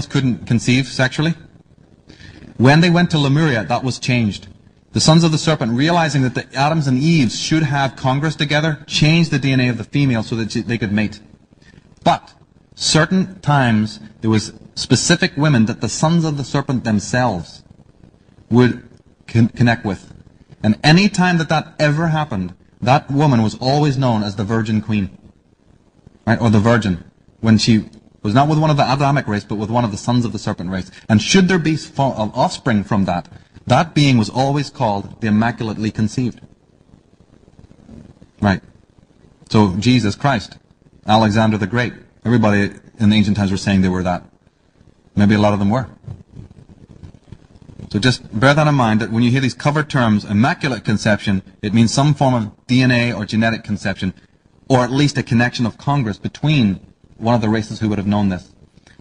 couldn't conceive sexually. When they went to Lemuria, that was changed. The sons of the serpent, realizing that the Adams and Eves should have congress together, changed the DNA of the female so that they could mate. But certain times there was specific women that the sons of the serpent themselves would connect with. And any time that that ever happened, that woman was always known as the Virgin Queen. Right? Or the Virgin. When she was not with one of the Adamic race, but with one of the sons of the serpent race. And should there be offspring from that, that being was always called the Immaculately Conceived. Right. So Jesus Christ, Alexander the Great, everybody in the ancient times were saying they were that. Maybe a lot of them were. So just bear that in mind, that when you hear these covered terms, immaculate conception, it means some form of DNA or genetic conception, or at least a connection of congress between one of the races who would have known this.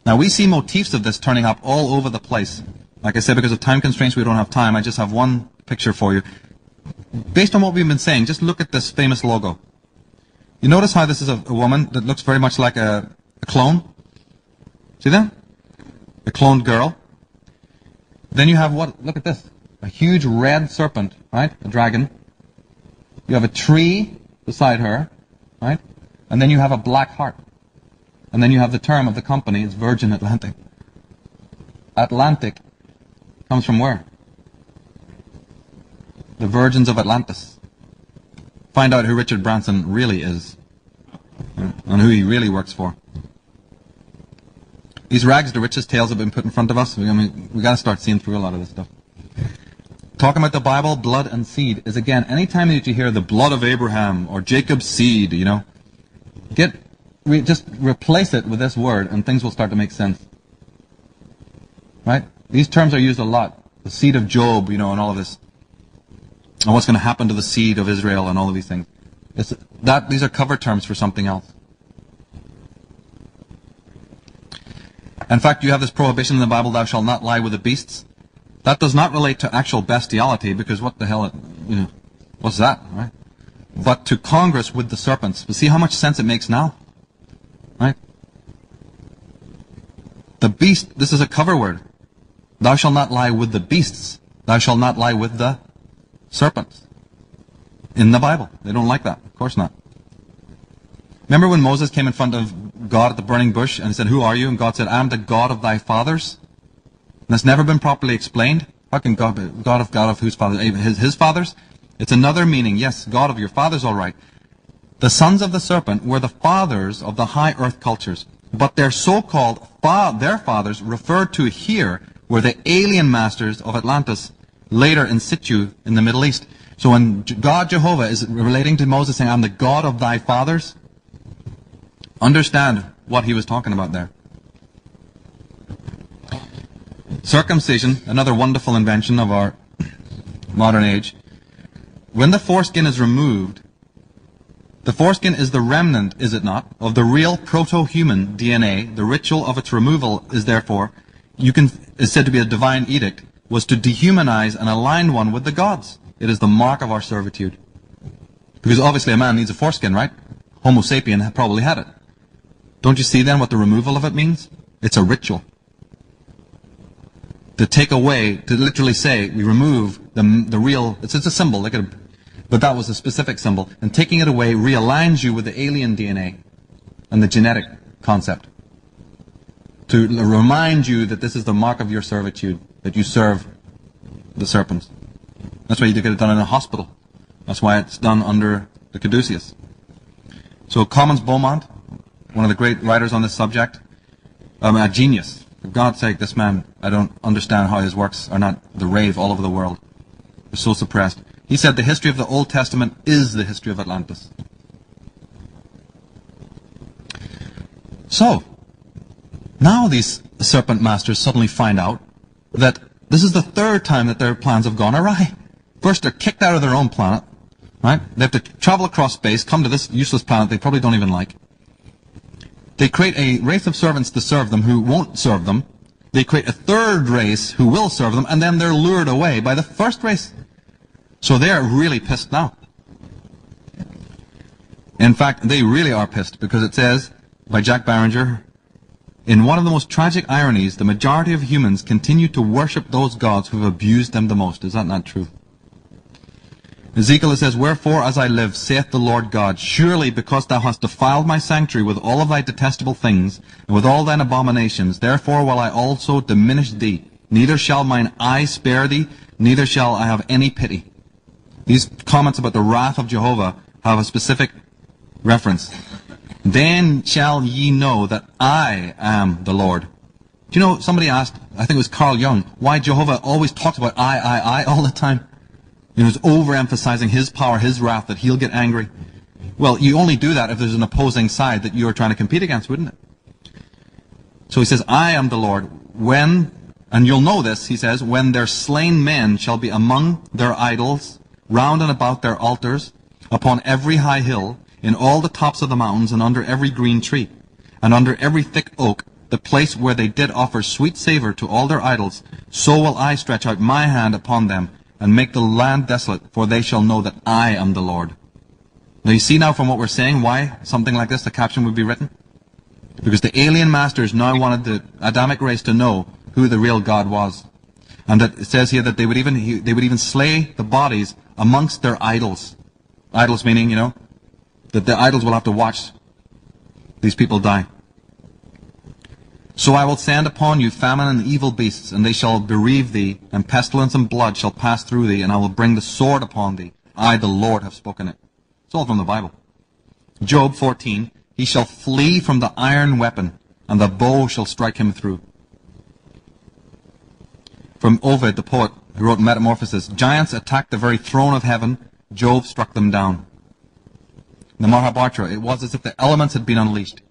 Now we see motifs of this turning up all over the place. Like I said, because of time constraints, we don't have time. I just have one picture for you. Based on what we've been saying, just look at this famous logo. You notice how this is a woman that looks very much like a clone? See that? A cloned girl. Then you have what? Look at this. A huge red serpent, right? A dragon. You have a tree beside her, right? And then you have a black heart. And then you have the term of the company, it's Virgin Atlantic. Atlantic comes from where? The Virgins of Atlantis. Find out who Richard Branson really is, and who he really works for. These rags to riches tales have been put in front of us. I mean, we got to start seeing through a lot of this stuff. Talking about the Bible, blood and seed is, again, anytime that you hear the blood of Abraham or Jacob's seed, you know, just replace it with this word and things will start to make sense. Right? These terms are used a lot. The seed of Job, you know, and all of this. And what's going to happen to the seed of Israel and all of these things. These are cover terms for something else. In fact, you have this prohibition in the Bible, thou shalt not lie with the beasts. That does not relate to actual bestiality, because what the hell, you know, what's that, right? But to congress with the serpents. But see how much sense it makes now? Right? The beast, this is a cover word. Thou shalt not lie with the beasts. Thou shalt not lie with the serpents. In the Bible. They don't like that. Of course not. Remember when Moses came in front of God at the burning bush and he said, who are you? And God said, I am the God of thy fathers. And that's never been properly explained. How can God be God of whose fathers? His fathers? It's another meaning. Yes, God of your fathers, all right. The sons of the serpent were the fathers of the high earth cultures. But their so-called their fathers referred to here were the alien masters of Atlantis, later in situ in the Middle East. So when God Jehovah is relating to Moses saying, I'm the God of thy fathers, understand what he was talking about there. Circumcision, another wonderful invention of our modern age. When the foreskin is removed, the foreskin is the remnant, is it not, of the real proto-human DNA. The ritual of its removal is therefore, is said to be a divine edict, was to dehumanize and align one with the gods. It is the mark of our servitude. Because obviously a man needs a foreskin, right? Homo sapien probably had it. Don't you see then what the removal of it means? It's a ritual. To take away, to literally say, we remove the real, it's a symbol, but that was a specific symbol. And taking it away realigns you with the alien DNA and the genetic concept. To remind you that this is the mark of your servitude, that you serve the serpents. That's why you get it done in a hospital. That's why it's done under the caduceus. So Commons Beaumont, one of the great writers on this subject, a genius. For God's sake, this man, I don't understand how his works are not the rave all over the world. They're so suppressed. He said the history of the Old Testament is the history of Atlantis. So, now these serpent masters suddenly find out that this is the third time that their plans have gone awry. First, they're kicked out of their own planet, right? They have to travel across space, come to this useless planet they probably don't even like. They create a race of servants to serve them who won't serve them. They create a third race who will serve them, and then they're lured away by the first race. So they're really pissed now. In fact, they really are pissed, because it says, by Jack Barringer, In one of the most tragic ironies, the majority of humans continue to worship those gods who have abused them the most. Is that not true? Ezekiel says, "Wherefore, as I live, saith the Lord God, surely because thou hast defiled my sanctuary with all of thy detestable things, and with all thine abominations, therefore will I also diminish thee. Neither shall mine eye spare thee, neither shall I have any pity." These comments about the wrath of Jehovah have a specific reference. "Then shall ye know that I am the Lord." Do you know, somebody asked, I think it was Carl Jung, why Jehovah always talks about I all the time? You know, he's overemphasizing his power, his wrath, that he'll get angry. Well, you only do that if there's an opposing side that you're trying to compete against, wouldn't it? So he says, "I am the Lord, when," and you'll know this, he says, "when their slain men shall be among their idols, round and about their altars, upon every high hill, in all the tops of the mountains, and under every green tree, and under every thick oak, the place where they did offer sweet savor to all their idols, so will I stretch out my hand upon them, and make the land desolate, for they shall know that I am the Lord." Now you see now from what we're saying why something like this, the caption would be written? Because the alien masters now wanted the Adamic race to know who the real God was. And that it says here that they would even slay the bodies amongst their idols. Idols meaning, you know, that the idols will have to watch these people die. "So I will send upon you famine and evil beasts, and they shall bereave thee, and pestilence and blood shall pass through thee, and I will bring the sword upon thee. I, the Lord, have spoken it." It's all from the Bible. Job 14, "He shall flee from the iron weapon, and the bow shall strike him through." From Ovid, the poet who wrote Metamorphosis, "Giants attacked the very throne of heaven, Jove struck them down." In the Mahabharata, it was as if the elements had been unleashed.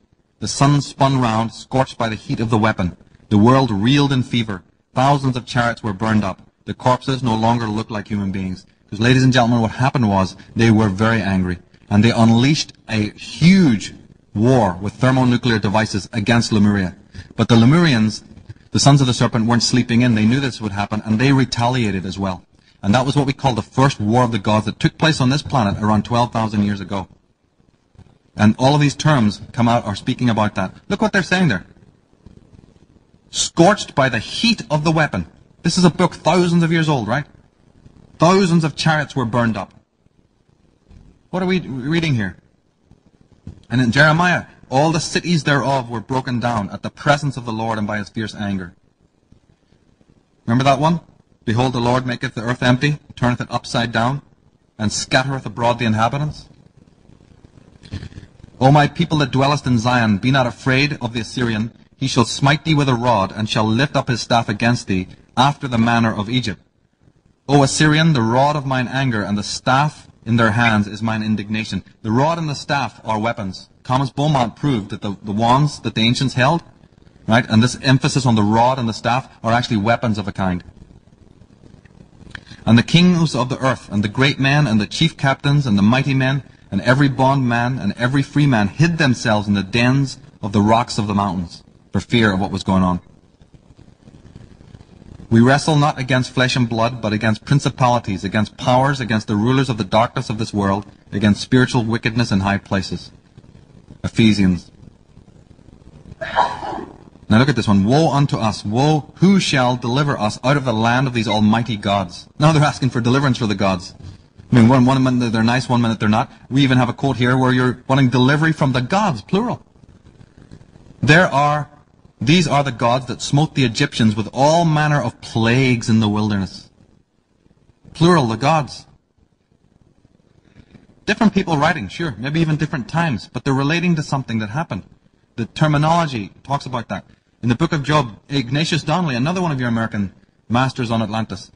The sun spun round, scorched by the heat of the weapon. The world reeled in fever. Thousands of chariots were burned up. The corpses no longer looked like human beings. Because, ladies and gentlemen, what happened was they were very angry. And they unleashed a huge war with thermonuclear devices against Lemuria. But the Lemurians, the sons of the serpent, weren't sleeping in. They knew this would happen, and they retaliated as well. And that was what we call the first war of the gods that took place on this planet around 12,000 years ago. And all of these terms come out are speaking about that. Look what they're saying there. Scorched by the heat of the weapon. This is a book thousands of years old, right? Thousands of chariots were burned up. What are we reading here? And in Jeremiah, all the cities thereof were broken down at the presence of the Lord and by his fierce anger. Remember that one? "Behold, the Lord maketh the earth empty, turneth it upside down, and scattereth abroad the inhabitants." "O my people that dwellest in Zion, be not afraid of the Assyrian. He shall smite thee with a rod, and shall lift up his staff against thee, after the manner of Egypt. O Assyrian, the rod of mine anger, and the staff in their hands is mine indignation." The rod and the staff are weapons. Thomas Beaumont proved that the wands that the ancients held, right, and this emphasis on the rod and the staff are actually weapons of a kind. "And the kings of the earth, and the great men, and the chief captains, and the mighty men, and every bondman and every free man hid themselves in the dens of the rocks of the mountains for fear of what was going on. We wrestle not against flesh and blood, but against principalities, against powers, against the rulers of the darkness of this world, against spiritual wickedness in high places." Ephesians. Now look at this one. "Woe unto us! Woe! Who shall deliver us out of the land of these almighty gods?" Now they're asking for deliverance for the gods. I mean, one minute they're nice, one minute they're not. We even have a quote here where you're wanting delivery from the gods, plural. These are the gods that smote the Egyptians with all manner of plagues in the wilderness. Plural, the gods. Different people writing, sure, maybe even different times, but they're relating to something that happened. The terminology talks about that. In the book of Job, Ignatius Donnelly, another one of your American masters on Atlantis,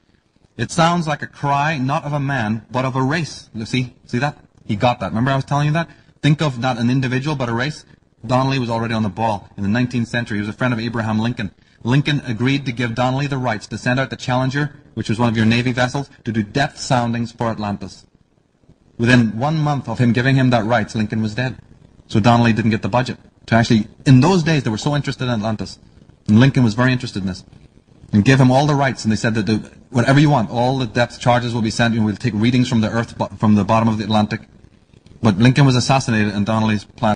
it sounds like a cry not of a man, but of a race. You see that? He got that. Remember I was telling you that? Think of not an individual, but a race. Donnelly was already on the ball. In the 19th century, he was a friend of Abraham Lincoln. Lincoln agreed to give Donnelly the rights to send out the Challenger, which was one of your Navy vessels, to do depth soundings for Atlantis. Within 1 month of him giving him that rights, Lincoln was dead. So Donnelly didn't get the budget to actually, in those days, they were so interested in Atlantis. And Lincoln was very interested in this. And gave him all the rights, and they said that whatever you want, all the depth charges will be sent, and we'll take readings from the earth, from the bottom of the Atlantic. But Lincoln was assassinated, and Donnelly's plan